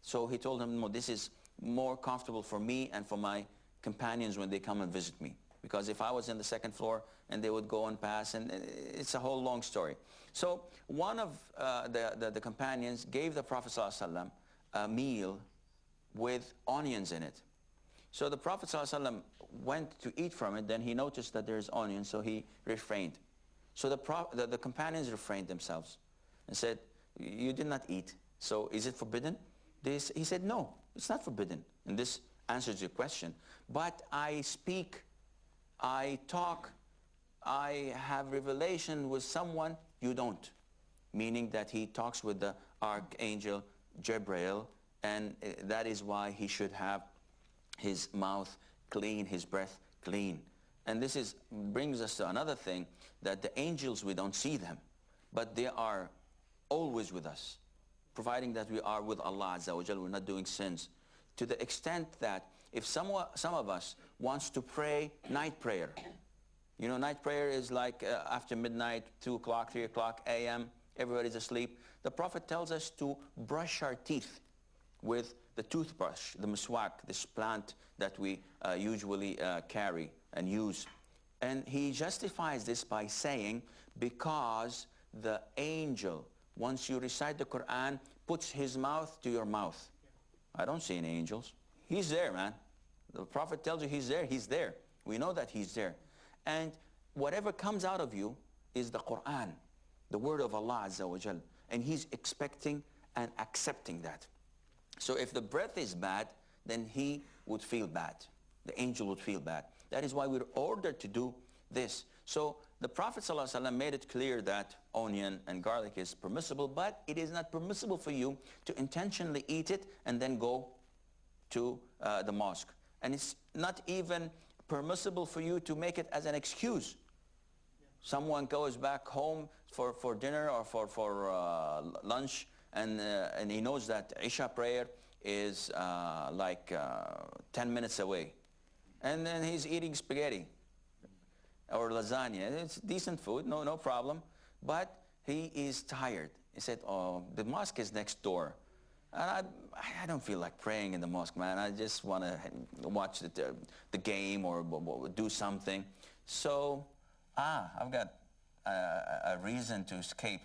So he told him, no, this is more comfortable for me and for my companions when they come and visit me. Because if I was in the second floor and they would go and pass, and it's a whole long story. So one of the companions gave the Prophet ﷺ a meal with onions in it. So the Prophet ﷺ went to eat from it, then he noticed that there's onions, so he refrained. So the companions refrained themselves and said, you did not eat, so is it forbidden? He said, no, it's not forbidden. And this answers your question. But I speak, I talk, I have revelation with someone you don't. Meaning that he talks with the archangel Gabriel, and that is why he should have his mouth clean, his breath clean. And this brings us to another thing, that the angels, we don't see them, but they are always with us, providing that we are with Allah Azza wa Jal, we're not doing sins. To the extent that if some of us wants to pray night prayer, you know, night prayer is like after midnight, 2 o'clock, 3 o'clock a.m., everybody's asleep. The Prophet tells us to brush our teeth with the toothbrush, the miswak, this plant that we usually carry and use. And he justifies this by saying, because the angel, once you recite the Quran, puts his mouth to your mouth. I don't see any angels. He's there, man. The Prophet tells you he's there, he's there. We know that he's there. And whatever comes out of you is the Quran, the word of Allah Azza wa Jal. And he's expecting and accepting that. So if the breath is bad, then he would feel bad. The angel would feel bad. That is why we're ordered to do this. So the Prophet ﷺ made it clear that onion and garlic is permissible, but it is not permissible for you to intentionally eat it and then go to the mosque. And it's not even permissible for you to make it as an excuse. Someone goes back home for dinner or for lunch, and he knows that Isha prayer is like 10 minutes away. And then he's eating spaghetti or lasagna. It's decent food, no problem. But he is tired. He said, oh, the mosque is next door. And I don't feel like praying in the mosque, man. I just want to watch the game or do something. So, I've got a reason to escape.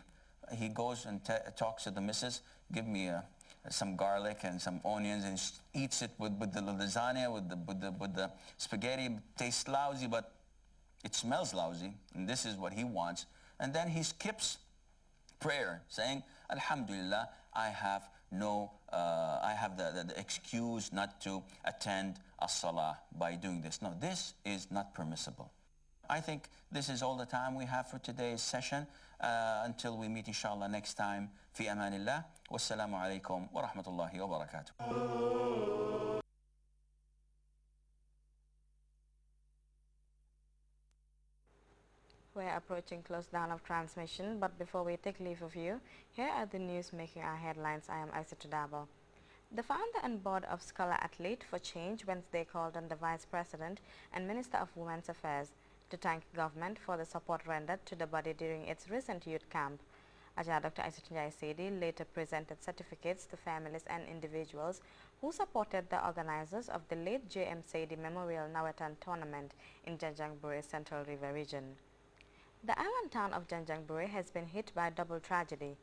He goes and talks to the missus, give me some garlic and some onions, and eats it with the lasagna, with the spaghetti. It tastes lousy, but it smells lousy, and this is what he wants. And then he skips prayer, saying, Alhamdulillah, I have the excuse not to attend as-salah by doing this. No, this is not permissible. I think this is all the time we have for today's session. Until we meet inshallah next time. Fi amanillah. Wassalamu alaikum wa rahmatullahi wa barakatuh. We're approaching close down of transmission, but before we take leave of you, here are the news making our headlines. I am Aisha Tudabo. The founder and board of Scholar Athlete for Change Wednesday called on the Vice President and Minister of Women's Affairs to thank government for the support rendered to the body during its recent youth camp. Ajah Dr. Aissatunjai Sedi later presented certificates to families and individuals who supported the organizers of the late J.M. Sedi Memorial Nawatan Tournament in Janjanbureh Central River Region. The island town of Janjanbureh has been hit by a double tragedy.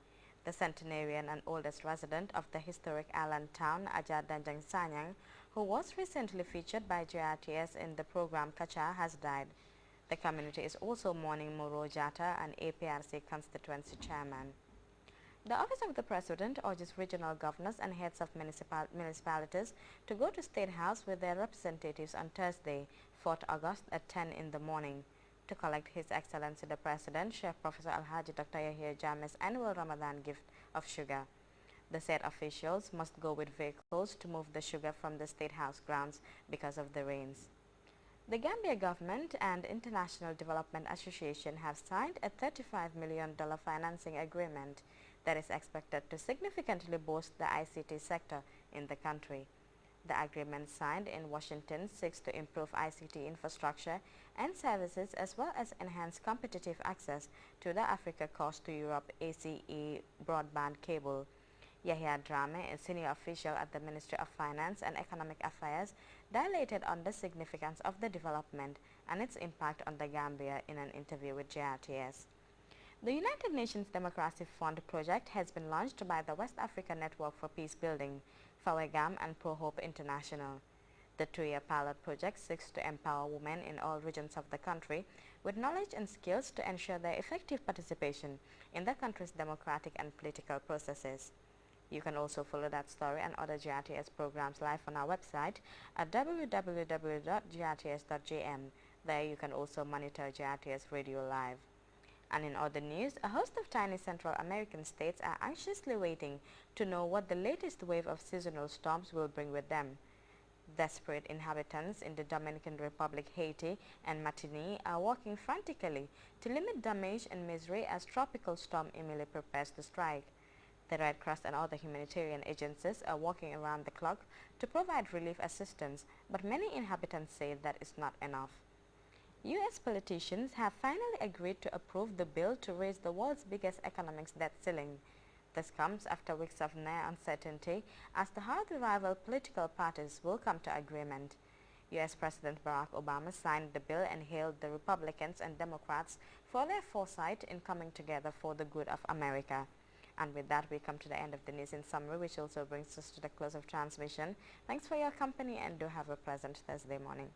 The centenarian and oldest resident of the historic island town, Ajah Danjang Sanyang, who was recently featured by Grts in the program Kacha, has died. The community is also mourning Moro Jata, an APRC constituency chairman. The Office of the President urges regional governors and heads of municipalities to go to State House with their representatives on Thursday, 4th August at 10 in the morning to collect His Excellency the President, Sheikh Professor Alhaji Dr. Yahya Jammeh's annual Ramadan gift of sugar. The said officials must go with vehicles to move the sugar from the State House grounds because of the rains. The Gambia government and International Development Association have signed a $35 million financing agreement that is expected to significantly boost the ICT sector in the country. The agreement signed in Washington seeks to improve ICT infrastructure and services as well as enhance competitive access to the Africa Coast to Europe ACE broadband cable. Yahya Drame, a senior official at the Ministry of Finance and Economic Affairs, dilated on the significance of the development and its impact on the Gambia in an interview with Grts. The United Nations Democracy Fund project has been launched by the West Africa Network for Peace Building, FAWEGAM and Pro Hope International. The 2-year pilot project seeks to empower women in all regions of the country with knowledge and skills to ensure their effective participation in the country's democratic and political processes. You can also follow that story and other GRTS programs live on our website at www.grts.jm. There you can also monitor GRTS Radio Live. And in other news, a host of tiny Central American states are anxiously waiting to know what the latest wave of seasonal storms will bring with them. Desperate inhabitants in the Dominican Republic, Haiti, and Martinique are working frantically to limit damage and misery as Tropical Storm Emily prepares to strike. The Red Cross and other humanitarian agencies are working around the clock to provide relief assistance, but many inhabitants say that is not enough. U.S. politicians have finally agreed to approve the bill to raise the world's biggest economic debt ceiling. This comes after weeks of near uncertainty as to how the rival political parties will come to agreement. U.S. President Barack Obama signed the bill and hailed the Republicans and Democrats for their foresight in coming together for the good of America. And with that, we come to the end of the news in summary, which also brings us to the close of transmission. Thanks for your company and do have a pleasant Thursday morning.